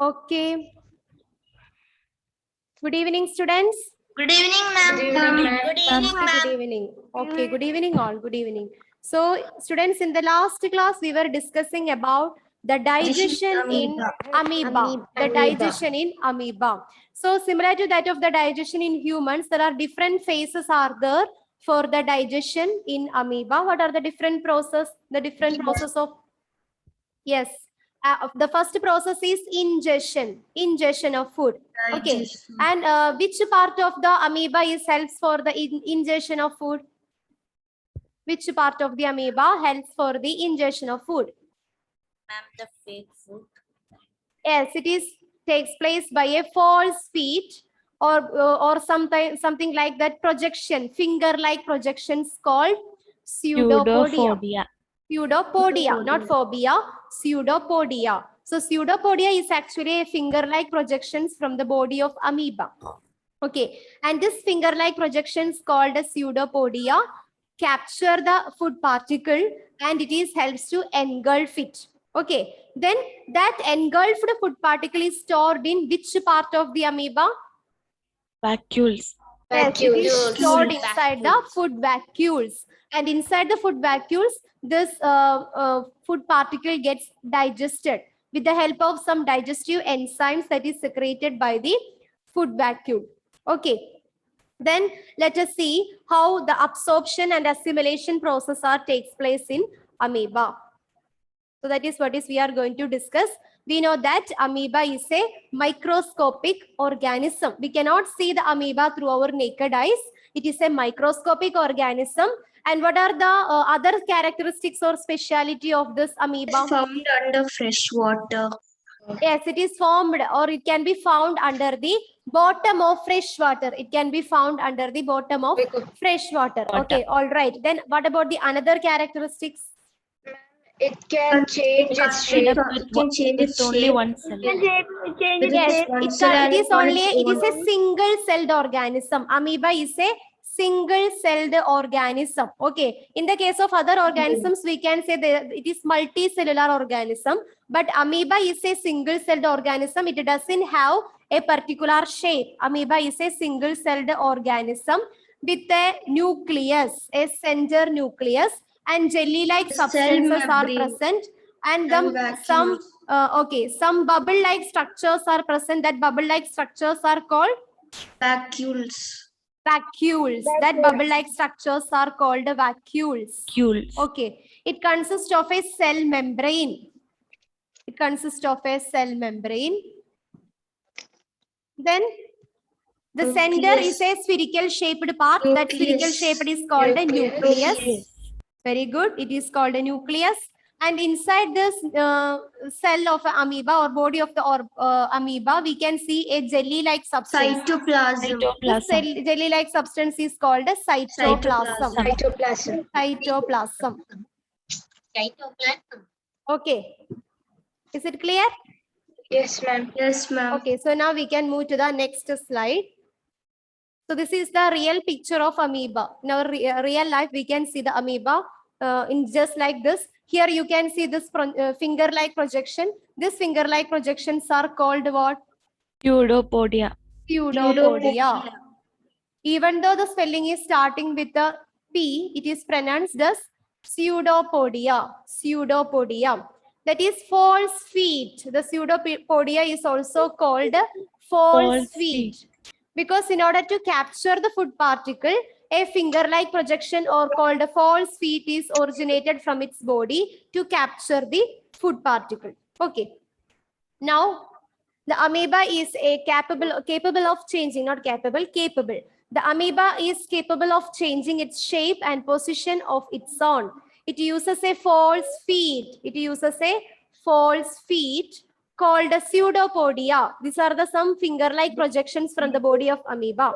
Okay. Good evening, students. Good evening, ma'am. Good evening, Good ma'am. evening. Okay, good evening all. Good evening. So, students, in the last class, we were discussing about the digestion in amoeba. The digestion in amoeba. So, similar to that of the digestion in humans, there are different phases are there for the digestion in amoeba. What are the different process? The different process of, yes. The first process is ingestion of food. Okay. And which part of the amoeba is helps for the ingestion of food? Which part of the amoeba helps for the ingestion of food? Ma'am, the fake food. Yes, it is takes place by a false feet or something like that projection, finger-like projections called pseudopodia. Pseudopodia, not phobia, pseudopodia. So pseudopodia is actually a finger-like projections from the body of amoeba. Okay, and this finger-like projections called a pseudopodia capture the food particle and it is helps to engulf it. Okay, then that engulfed food particle is stored in which part of the amoeba? Vacuoles. Yes, it is stored Vacuoles. inside the food vacuoles. And inside the food vacuoles, this food particle gets digested with the help of some digestive enzymes that is secreted by the food vacuole. Okay. Then let us see how the absorption and assimilation process takes place in amoeba. So that is what is we are going to discuss. We know that amoeba is a microscopic organism. We cannot see the amoeba through our naked eyes. It is a microscopic organism. And what are the other characteristics or speciality of this amoeba? Found under fresh water. Yes, it is formed or it can be found under the bottom of fresh water. It can be found under the bottom of fresh water. Okay, all right. Then what about the another characteristics? It can change its shape. It can change its Only shape. one cell. Yes, it is a single celled organism. Amoeba is a single celled organism. Okay. In the case of other organisms, we can say that it is multicellular organism. But amoeba is a single celled organism. It doesn't have a particular shape. Amoeba is a single celled organism with a nucleus, a center nucleus, and jelly-like substances are present. And some some bubble-like structures are present. That bubble-like structures are called Vacuoles. vacuoles. That bubble-like structures are called vacuoles. Vacuoles. Okay. It consists of a cell membrane. It consists of a cell membrane. Then the center is a spherical shaped part. That spherical shaped is called a nucleus. Very good. It is called a nucleus. And inside this cell of amoeba or body of the amoeba, we can see a jelly-like substance. Cytoplasm. This jelly-like substance is called a cytoplasm. Cytoplasm. Cytoplasm. Okay. Is it clear? Yes, ma'am. Yes, ma'am. Okay. So now we can move to the next slide. So this is the real picture of amoeba. In our real life, we can see the amoeba in just like this. Here you can see this finger-like projection. This finger-like projections are called what? Pseudopodia. Pseudopodia. Even though the spelling is starting with the P, it is pronounced as pseudopodia. Pseudopodia. That is false feet. The pseudopodia is also called false feet. Because in order to capture the food particle, a finger-like projection or called a false feet is originated from its body to capture the food particle. Okay. Now, the amoeba is capable of changing, not capable, capable. The amoeba is capable of changing its shape and position of its own. It uses a false feet. It uses a false feet called a pseudopodia. These are the some finger-like projections from the body of amoeba.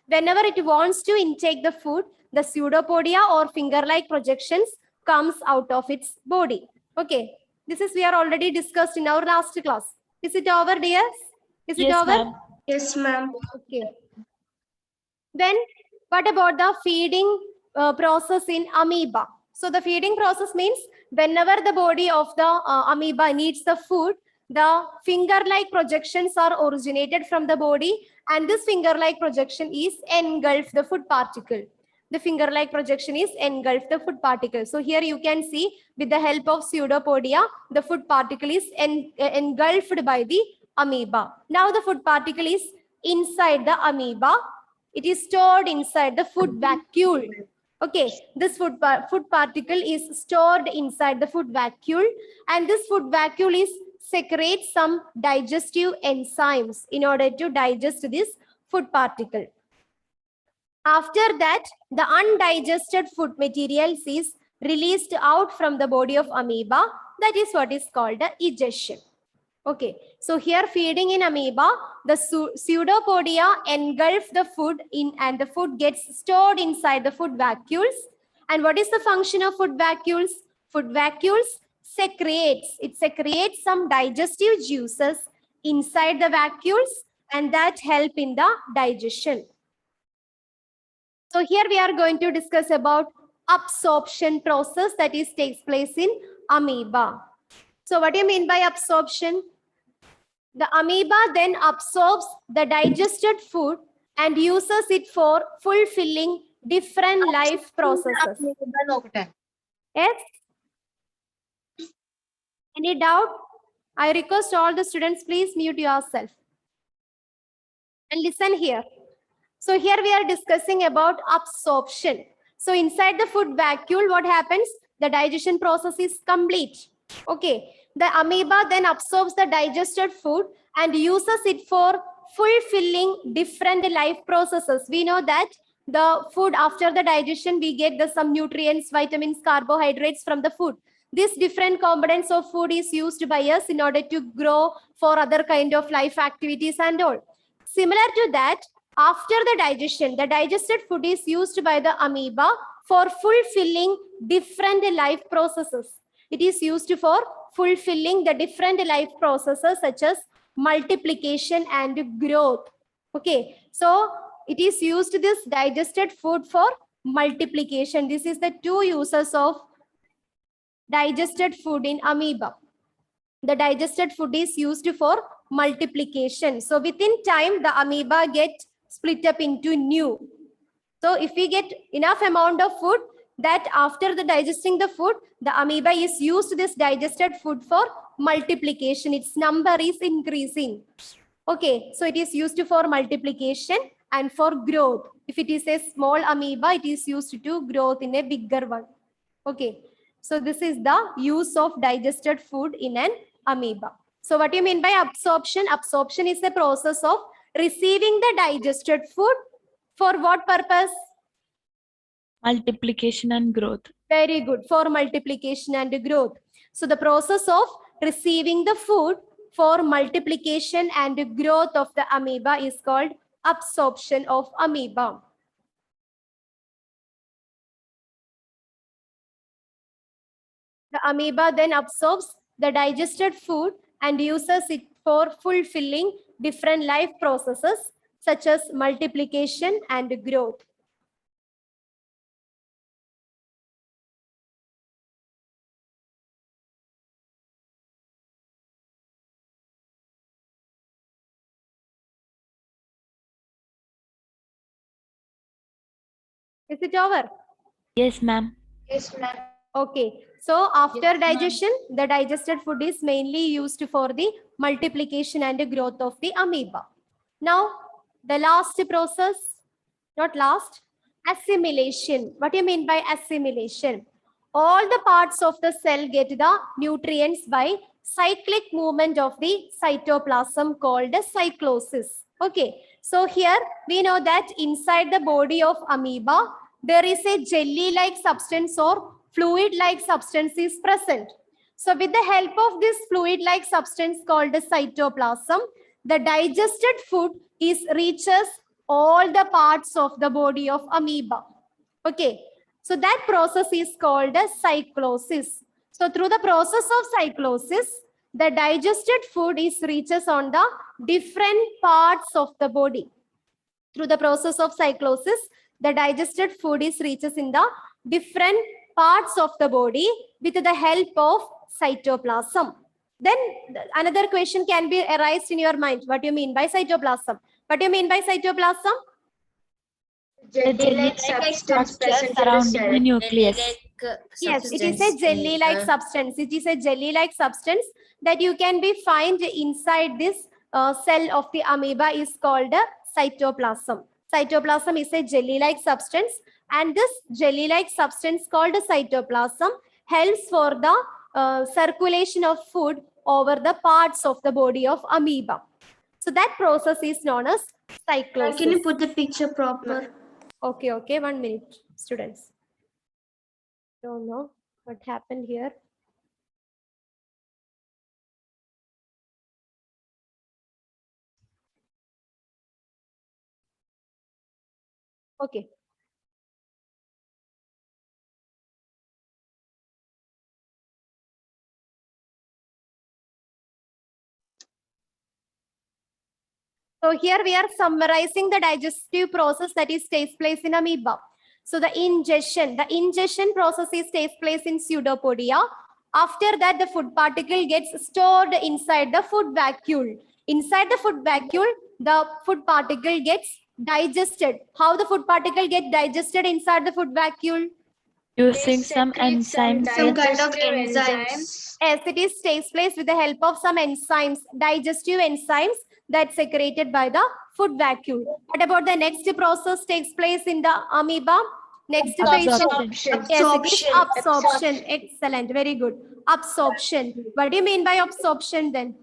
Whenever it wants to intake the food, the pseudopodia or finger-like projections comes out of its body. Okay, this is we are already discussed in our last class. Is it over, dears? Is it over? Yes, ma'am. Okay. Then what about the feeding process in amoeba? So the feeding process means whenever the body of the amoeba needs the food, the finger-like projections are originated from the body, and this finger-like projection is engulf the food particle. The finger-like projection is engulf the food particle. So here you can see with the help of pseudopodia, the food particle is engulfed by the amoeba. Now the food particle is inside the amoeba. It is stored inside the food vacuole. Okay, this food particle is stored inside the food vacuole, and this food vacuole is secretes some digestive enzymes in order to digest this food particle. After that, the undigested food materials is released out from the body of amoeba. That is what is called the egestion. Okay, so here feeding in amoeba, the pseudopodia engulf the food in, and the food gets stored inside the food vacuoles. And what is the function of food vacuoles? Food vacuoles secretes some digestive juices inside the vacuoles, and that help in the digestion. So here we are going to discuss about absorption process that is takes place in amoeba. So what do you mean by absorption? The amoeba then absorbs the digested food and uses it for fulfilling different life processes. Yes? Any doubt? I request all the students, please mute yourself. And listen here. So here we are discussing about absorption. So inside the food vacuole, what happens? The digestion process is complete. Okay. The amoeba then absorbs the digested food and uses it for fulfilling different life processes. We know that the food after the digestion, we get some nutrients, vitamins, carbohydrates from the food. These different components of food is used by us in order to grow for other kind of life activities and all. Similar to that, after the digestion, the digested food is used by the amoeba for fulfilling different life processes. It is used for fulfilling the different life processes such as multiplication and growth. Okay, so it is used this digested food for multiplication. This is the two uses of digested food in amoeba. The digested food is used for multiplication. So within time, the amoeba get split up into new. So if we get enough amount of food, that after the digesting the food, the amoeba is used this digested food for multiplication. Its number is increasing. Okay, so it is used for multiplication and for growth. If it is a small amoeba, it is used to growth in a bigger one. Okay, so this is the use of digested food in an amoeba. So what do you mean by absorption? Absorption is the process of receiving the digested food for what purpose? Multiplication and growth. Very good, for multiplication and growth. So the process of receiving the food for multiplication and growth of the amoeba is called absorption of amoeba. The amoeba then absorbs the digested food and uses it for fulfilling different life processes such as multiplication and growth. Is it over? Yes, ma'am. Yes, ma'am. Okay, so after Yes, ma'am. digestion, the digested food is mainly used for the multiplication and growth of the amoeba. Now, the last process, not last, assimilation. What do you mean by assimilation? All the parts of the cell get the nutrients by cyclic movement of the cytoplasm called cyclosis. Okay, so here we know that inside the body of amoeba, there is a jelly-like substance or fluid-like substance is present. So with the help of this fluid-like substance called the cytoplasm, the digested food reaches all the parts of the body of amoeba. Okay, so that process is called as cyclosis. So through the process of cyclosis, the digested food reaches on the different parts of the body. Through the process of cyclosis, the digested food reaches in the different parts of the body with the help of cytoplasm. Then another question can be arised in your mind. What do you mean by cytoplasm? What do you mean by cytoplasm? The Jelly-like jelly-like substance structure present in the surrounding cell. the nucleus. Yes, it is a jelly-like substance. It is a jelly-like substance that you can be find inside this cell of the amoeba is called a cytoplasm. Cytoplasm is a jelly-like substance, and this jelly-like substance called a cytoplasm helps for the circulation of food over the parts of the body of amoeba. So that process is known as cyclosis. Can you put the picture proper? Okay, 1 minute, students. Don't know what happened here. Okay. So here we are summarizing the digestive process that is takes place in amoeba. So the ingestion process is takes place in pseudopodia. After that, the food particle gets stored inside the food vacuole. Inside the food vacuole, the food particle gets digested. How the food particle get digested inside the food vacuole? Using some secrete some enzymes. Some kind of digestive enzymes. Yes, it is takes place with the help of some enzymes, digestive enzymes that's secreted by the food vacuole. What about the next process takes place in the amoeba? Next phase of Absorption. yes, it is Absorption. absorption. Excellent, very good. Absorption. What do you mean by absorption then?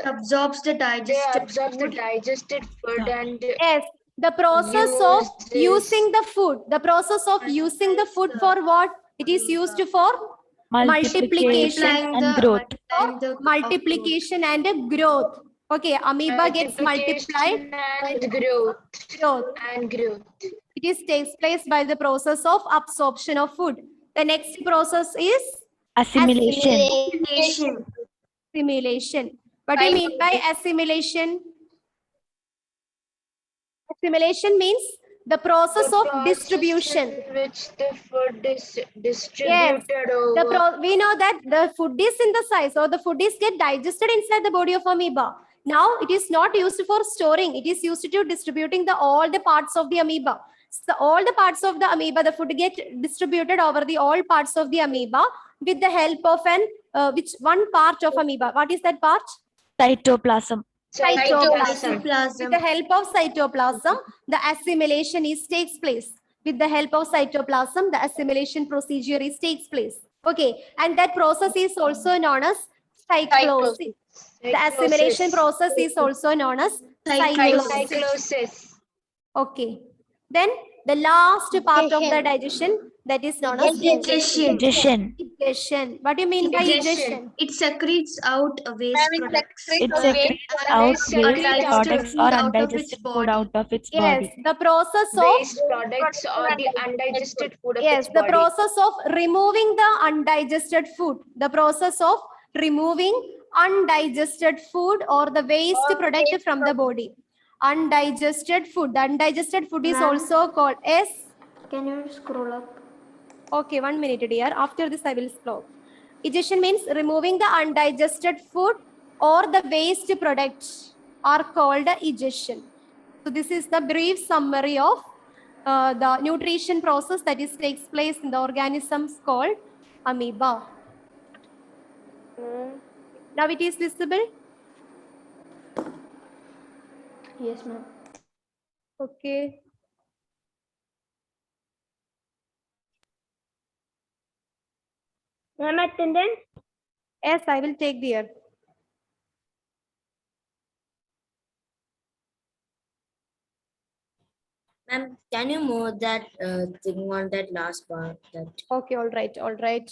Absorbs the They digested absorb the food. digested food and Yes, the process of Uses- using the food. The process of using the food for what? It is used for Multiplication Multiplying and the- growth. multiplying the multiplication and growth. Okay, amoeba gets multiplied. multiplication and growth. It is takes place by the process of absorption of food. The next process is Assimilation. Assimilation. assimilation. What do you mean by assimilation? Assimilation means the process of distribution. In which the food is distributed over. We know that the food is synthesized or the food is get digested inside the body of amoeba. Now it is not used for storing. It is used to distributing all the parts of the amoeba. So all the parts of the amoeba, the food get distributed over the all parts of the amoeba with the help of which one part of amoeba. What is that part? Cytoplasm. Cytoplasm. With Cytoplasm. the help of cytoplasm, the assimilation takes place. With the help of cytoplasm, the assimilation procedure takes place. Okay, and that process is also known as cyclosis. The assimilation process is also known as cyclosis. Cyclosis. Okay, then the last part of the digestion that is known as Digestion. Digestion. digestion. What do you mean by digestion? It secretes out waste products. It secretes out waste products or undigested food out of its Yes, body. the process of Waste products or the undigested food of yes, its the body. process of removing the undigested food. The process of removing undigested food or the waste product from the body. Undigested food. The undigested food is Ma'am. also called as. Can you scroll up? Okay, 1 minute, dear. After this, I will scroll. Digestion means removing the undigested food or the waste products are called digestion. So this is the brief summary of the nutrition process that is takes place in the organisms called amoeba. Now it is visible. Yes, ma'am. Okay. Ma'am, attendance? Yes, I will take the ear. Ma'am, can you move that thing on that last part? That Okay, all right.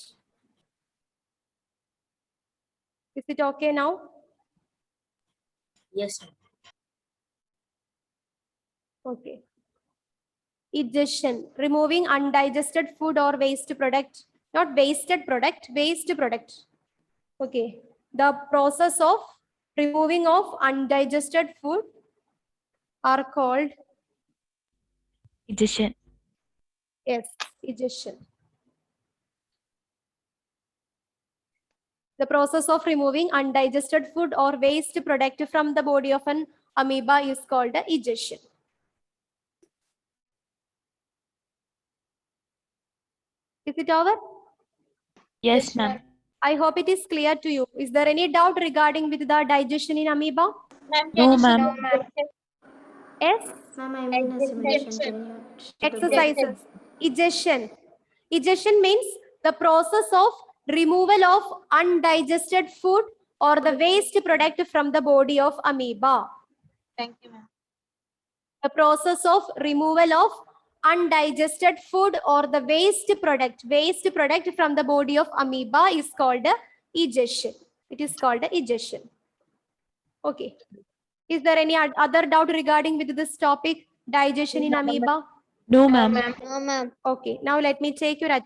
Is it okay now? yes, ma'am. Okay. Digestion, removing undigested food or waste product, not wasted product, waste product. Okay. The process of removing of undigested food are called, Digestion. yes, digestion. The process of removing undigested food or waste product from the body of an amoeba is called egestion. Is it over? Yes, ma'am. I hope it is clear to you. Is there any doubt regarding with the digestion in amoeba? No, ma'am. Yes? Ma'am, I'm in a simulation. Can you step it back? Exercises. Egestion. Egestion means the process of removal of undigested food or the waste product from the body of amoeba. Thank you, ma'am. The process of removal of undigested food or the waste product from the body of amoeba is called egestion. It is called egestion. Okay. Is there any other doubt regarding with this topic, digestion in amoeba? No, ma'am. Okay. Now let me take your